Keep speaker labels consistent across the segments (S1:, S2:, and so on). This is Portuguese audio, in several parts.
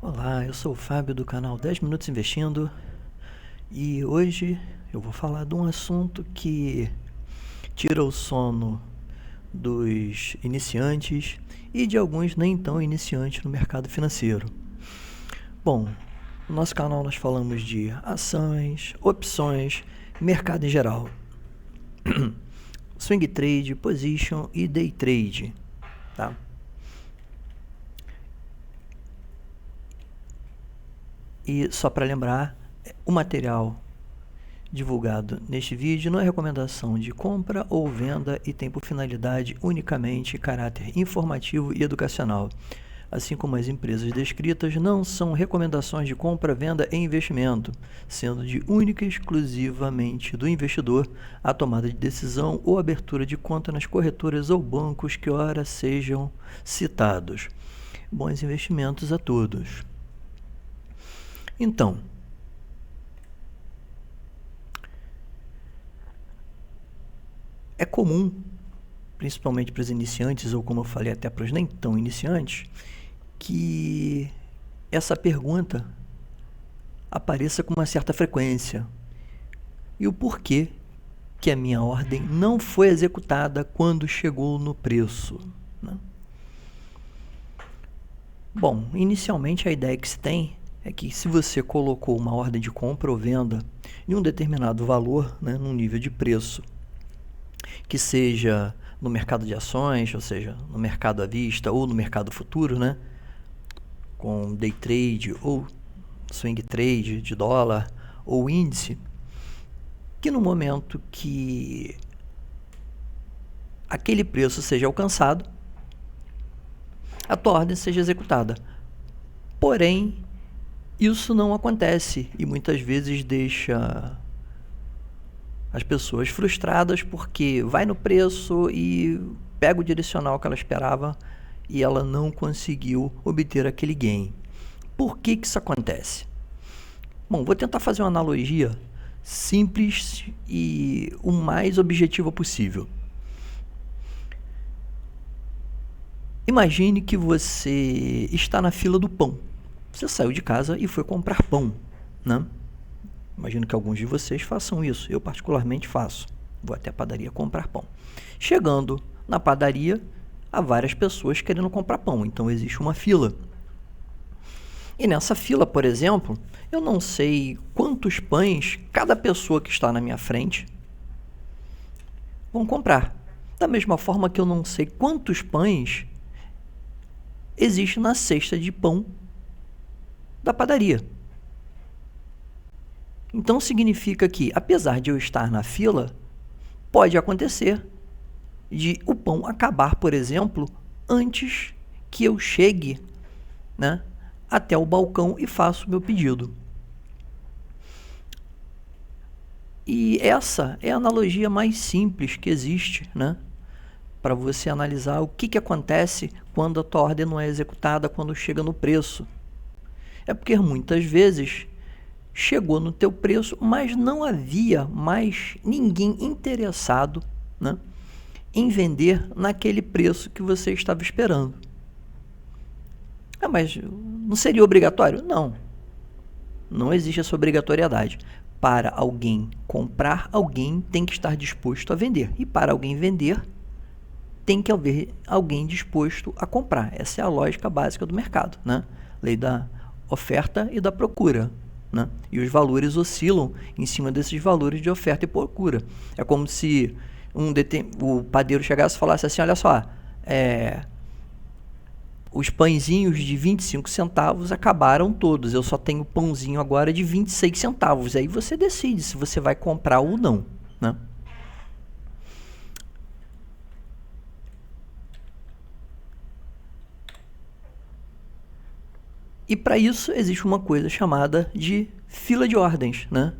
S1: Olá, eu sou o Fábio do canal 10 Minutos Investindo e hoje eu vou falar de um assunto que tira o sono dos iniciantes e de alguns nem tão iniciantes no mercado financeiro. Bom, no nosso canal nós falamos de ações, opções, mercado em geral, swing trade, position e day trade, tá? E só para lembrar, o material divulgado neste vídeo não é recomendação de compra ou venda e tem por finalidade unicamente caráter informativo e educacional. Assim como as empresas descritas, não são recomendações de compra, venda e investimento, sendo de única e exclusivamente do investidor a tomada de decisão ou abertura de conta nas corretoras ou bancos que ora sejam citados. Bons investimentos a todos. Então, é comum, principalmente para os iniciantes, ou como eu falei, até para os nem tão iniciantes, que essa pergunta apareça com uma certa frequência. E o porquê que a minha ordem não foi executada quando chegou no preço, né? Bom, inicialmente a ideia que se tem é que se você colocou uma ordem de compra ou venda em um determinado valor, né, num nível de preço, que seja no mercado de ações, ou seja, no mercado à vista ou no mercado futuro, né, com day trade ou swing trade de dólar ou índice, que no momento que aquele preço seja alcançado, a tua ordem seja executada. Porém, isso não acontece e muitas vezes deixa as pessoas frustradas porque vai no preço e pega o direcional que ela esperava e ela não conseguiu obter aquele gain. Por que isso acontece? Bom, vou tentar fazer uma analogia simples e o mais objetiva possível. Imagine que você está na fila do pão. Você saiu de casa e foi comprar pão, né? Imagino que alguns de vocês façam isso. Eu particularmente faço. Vou até a padaria comprar pão. Chegando na padaria, há várias pessoas querendo comprar pão. Então existe uma fila. E nessa fila, por exemplo, eu não sei quantos pães cada pessoa que está na minha frente vão comprar. Da mesma forma que eu não sei quantos pães existe na cesta de pão da padaria. Então significa que, apesar de eu estar na fila, pode acontecer de o pão acabar, por exemplo, antes que eu chegue, né, até o balcão e faça o meu pedido. E essa é a analogia mais simples que existe, né, para você analisar o que acontece quando a tua ordem não é executada quando chega no preço. É porque muitas vezes chegou no teu preço, mas não havia mais ninguém interessado, né, em vender naquele preço que você estava esperando. Mas não seria obrigatório? Não. Não existe essa obrigatoriedade. Para alguém comprar, alguém tem que estar disposto a vender. E para alguém vender, tem que haver alguém disposto a comprar. Essa é a lógica básica do mercado, né? Lei da oferta e da procura, né? E os valores oscilam em cima desses valores de oferta e procura. É como se o padeiro chegasse e falasse assim, olha só, os pãezinhos de 25 centavos acabaram todos, eu só tenho pãozinho agora de 26 centavos. Aí você decide se você vai comprar ou não, né? E para isso existe uma coisa chamada de fila de ordens, né?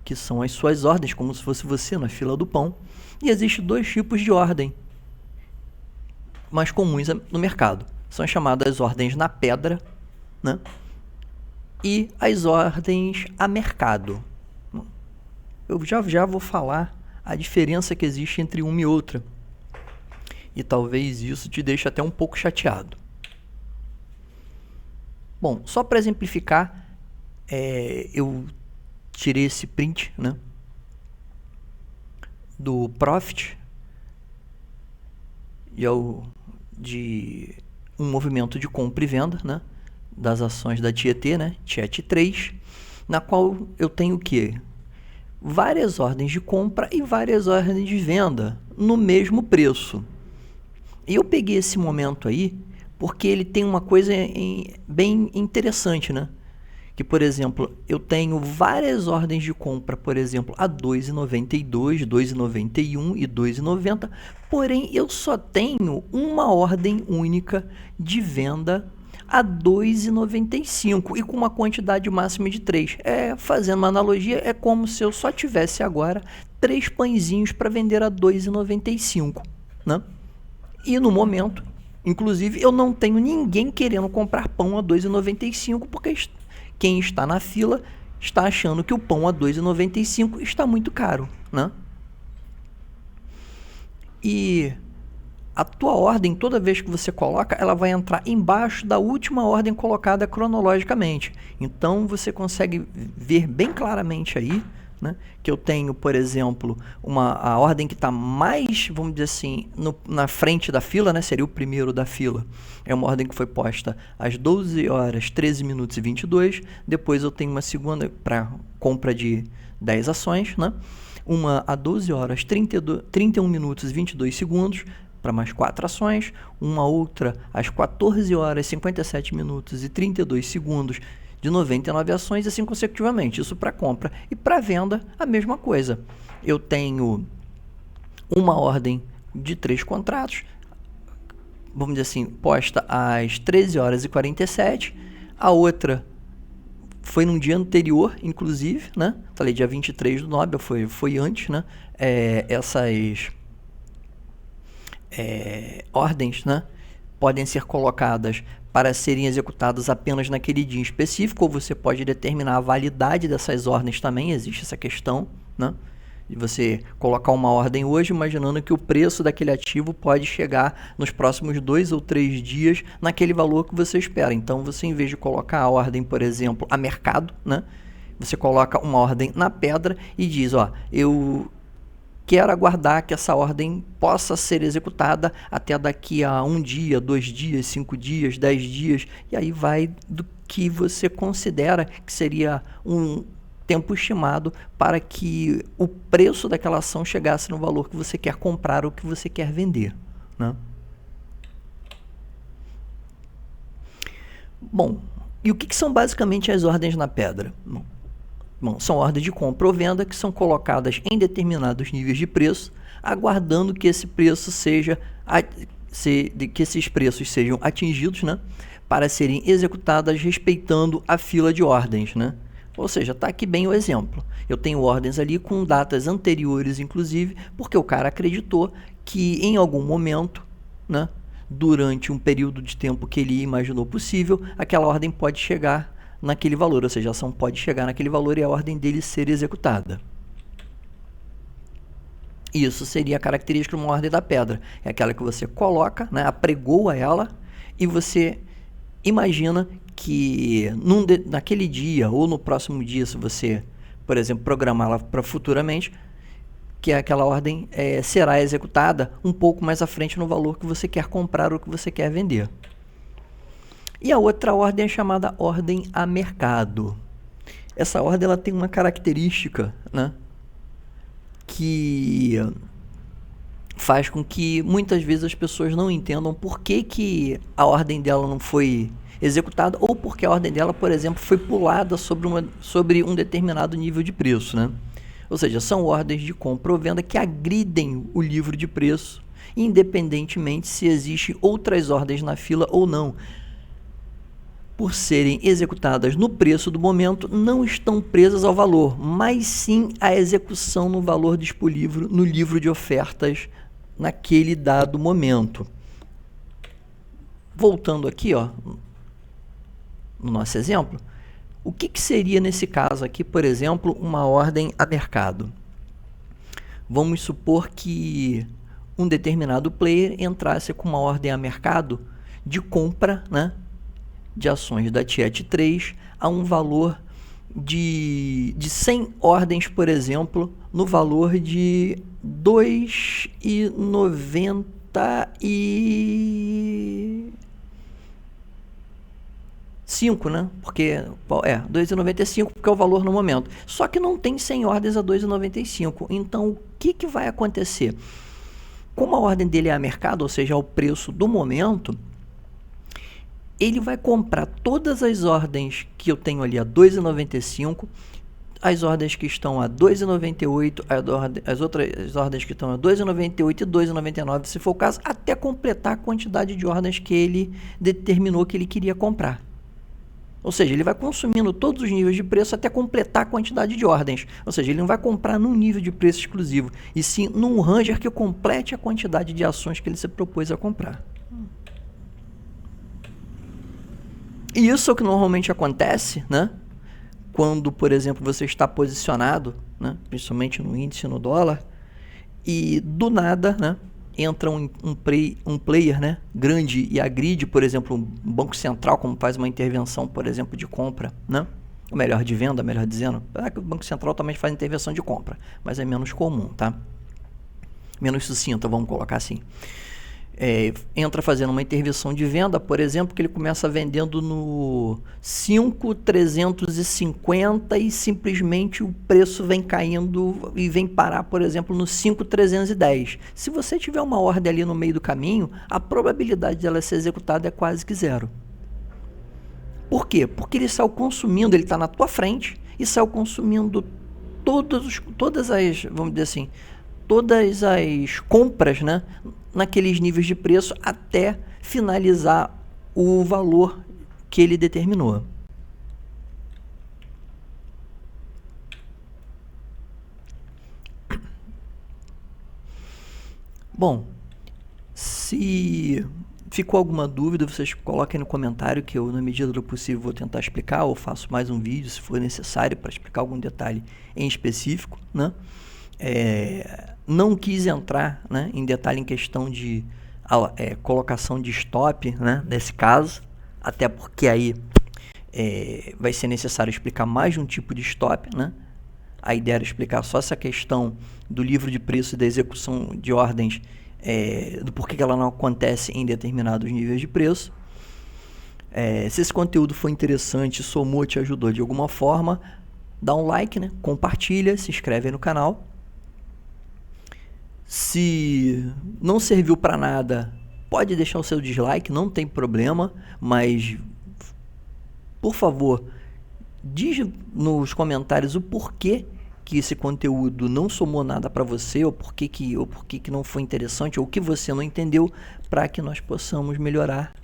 S1: Que são as suas ordens, como se fosse você na fila do pão. E existem dois tipos de ordem mais comuns no mercado. São as chamadas ordens na pedra, né, e as ordens a mercado. Eu já vou falar a diferença que existe entre uma e outra. E talvez isso te deixe até um pouco chateado. Bom, só para exemplificar, eu tirei esse print, né, do Profit de um movimento de compra e venda, né, das ações da Tietê, né, TIET3, na qual eu tenho o quê? Várias ordens de compra e várias ordens de venda no mesmo preço. E eu peguei esse momento aí porque ele tem uma coisa bem interessante, né? Que, por exemplo, eu tenho várias ordens de compra, por exemplo, a 2,92, 2,91 e 2,90, porém eu só tenho uma ordem única de venda a 2,95 e com uma quantidade máxima de 3. Fazendo uma analogia, é como se eu só tivesse agora 3 pãezinhos para vender a 2,95, né? E no momento, inclusive, eu não tenho ninguém querendo comprar pão a 2,95 porque quem está na fila está achando que o pão a 2,95 está muito caro, né? E a tua ordem, toda vez que você coloca, ela vai entrar embaixo da última ordem colocada cronologicamente. Então você consegue ver bem claramente aí, né, que eu tenho, por exemplo, a ordem que está mais, vamos dizer assim, na frente da fila, né, seria o primeiro da fila. É uma ordem que foi posta às 12 horas, 13 minutos e 22. Depois eu tenho uma segunda para compra de 10 ações, né? Uma a 12 horas, 31 minutos e 22 segundos, para mais 4 ações, uma outra às 14 horas, 57 minutos e 32 segundos, de 99 ações, assim consecutivamente. Isso para compra. E para venda, a mesma coisa. Eu tenho uma ordem de 3 contratos, vamos dizer assim, posta às 13 horas e 47, a outra foi num dia anterior, inclusive, né? Falei dia 23 do Nobel, foi antes, né? Essas ordens, né, podem ser colocadas para serem executadas apenas naquele dia específico, ou você pode determinar a validade dessas ordens também, existe essa questão, né? De você colocar uma ordem hoje, imaginando que o preço daquele ativo pode chegar nos próximos 2 ou 3 dias naquele valor que você espera. Então, você, em vez de colocar a ordem, por exemplo, a mercado, né, você coloca uma ordem na pedra e diz, ó, eu quero aguardar que essa ordem possa ser executada até daqui a 1 dia, 2 dias, 5 dias, 10 dias, e aí vai do que você considera que seria um tempo estimado para que o preço daquela ação chegasse no valor que você quer comprar ou que você quer vender, né? Bom, e o que são basicamente as ordens na pedra? Bom, são ordens de compra ou venda que são colocadas em determinados níveis de preço, aguardando que esse preço que esses preços sejam atingidos, né, para serem executadas respeitando a fila de ordens, né? Ou seja, está aqui bem o exemplo. Eu tenho ordens ali com datas anteriores, inclusive, porque o cara acreditou que em algum momento, né, durante um período de tempo que ele imaginou possível, aquela ordem pode chegar naquele valor, ou seja, a ação pode chegar naquele valor e a ordem dele ser executada. Isso seria a característica de uma ordem da pedra. É aquela que você coloca, né, apregoa ela e você imagina que naquele dia ou no próximo dia, se você, por exemplo, programá-la para futuramente, que aquela ordem será executada um pouco mais à frente no valor que você quer comprar ou que você quer vender. E a outra ordem é chamada ordem a mercado. Essa ordem ela tem uma característica, né, que faz com que muitas vezes as pessoas não entendam por que a ordem dela não foi executada ou porque a ordem dela, por exemplo, foi pulada sobre um determinado nível de preço, né? Ou seja, são ordens de compra ou venda que agridem o livro de preço, independentemente se existem outras ordens na fila ou não. Por serem executadas no preço do momento, não estão presas ao valor, mas sim à execução no valor disponível no livro de ofertas naquele dado momento. Voltando aqui, ó, no nosso exemplo, o que seria nesse caso aqui, por exemplo, uma ordem a mercado? Vamos supor que um determinado player entrasse com uma ordem a mercado de compra, né, de ações da Tiet3 a um valor de 100 ordens, por exemplo, no valor de 2,95, né? Porque 2,95 porque é o valor no momento. Só que não tem 100 ordens a 2,95. Então, o que vai acontecer? Como a ordem dele é a mercado, ou seja, o preço do momento, ele vai comprar todas as ordens que eu tenho ali a 2,95, as ordens que estão a 2,98, as outras ordens que estão a 2,98 e 2,99, se for o caso, até completar a quantidade de ordens que ele determinou que ele queria comprar. Ou seja, ele vai consumindo todos os níveis de preço até completar a quantidade de ordens. Ou seja, ele não vai comprar num nível de preço exclusivo, e sim num ranger que complete a quantidade de ações que ele se propôs a comprar. E isso é o que normalmente acontece, né? Quando, por exemplo, você está posicionado, né? Principalmente no índice, no dólar, e do nada, né? Entra um player, né? Grande e agride, por exemplo, um banco central, como faz uma intervenção, por exemplo, de compra, né? Ou melhor, de venda, melhor dizendo. O Banco Central também faz intervenção de compra, mas é menos comum, tá? Menos sucinta, vamos colocar assim. Entra fazendo uma intervenção de venda, por exemplo, que ele começa vendendo no 5.350 e simplesmente o preço vem caindo e vem parar, por exemplo, no 5.310. Se você tiver uma ordem ali no meio do caminho, a probabilidade dela ser executada é quase que zero. Por quê? Porque ele saiu consumindo, ele está na tua frente e saiu consumindo todas as, vamos dizer assim, todas as compras, né, naqueles níveis de preço até finalizar o valor que ele determinou. Bom, se ficou alguma dúvida, vocês coloquem no comentário que eu, na medida do possível, vou tentar explicar, ou faço mais um vídeo se for necessário para explicar algum detalhe em específico, né? Não quis entrar, né, em detalhe em questão de colocação de stop, né, nesse caso, até porque aí vai ser necessário explicar mais de um tipo de stop, né? A ideia era explicar só essa questão do livro de preço e da execução de ordens, do porquê que ela não acontece em determinados níveis de preço. Se esse conteúdo foi interessante, somou, te ajudou de alguma forma, dá um like, né? Compartilha, se inscreve aí no canal. Se não serviu para nada, pode deixar o seu dislike, não tem problema, mas por favor, diz nos comentários o porquê que esse conteúdo não somou nada para você, ou porquê que não foi interessante, ou o que você não entendeu, para que nós possamos melhorar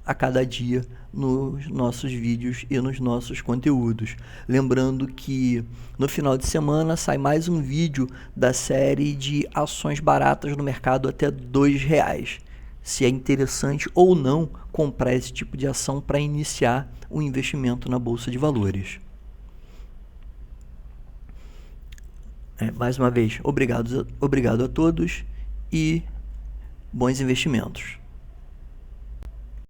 S1: a cada dia nos nossos vídeos e nos nossos conteúdos. Lembrando que no final de semana sai mais um vídeo da série de ações baratas no mercado até R$2. Se é interessante ou não comprar esse tipo de ação para iniciar o investimento na Bolsa de Valores. Mais uma vez, obrigado a todos e bons investimentos.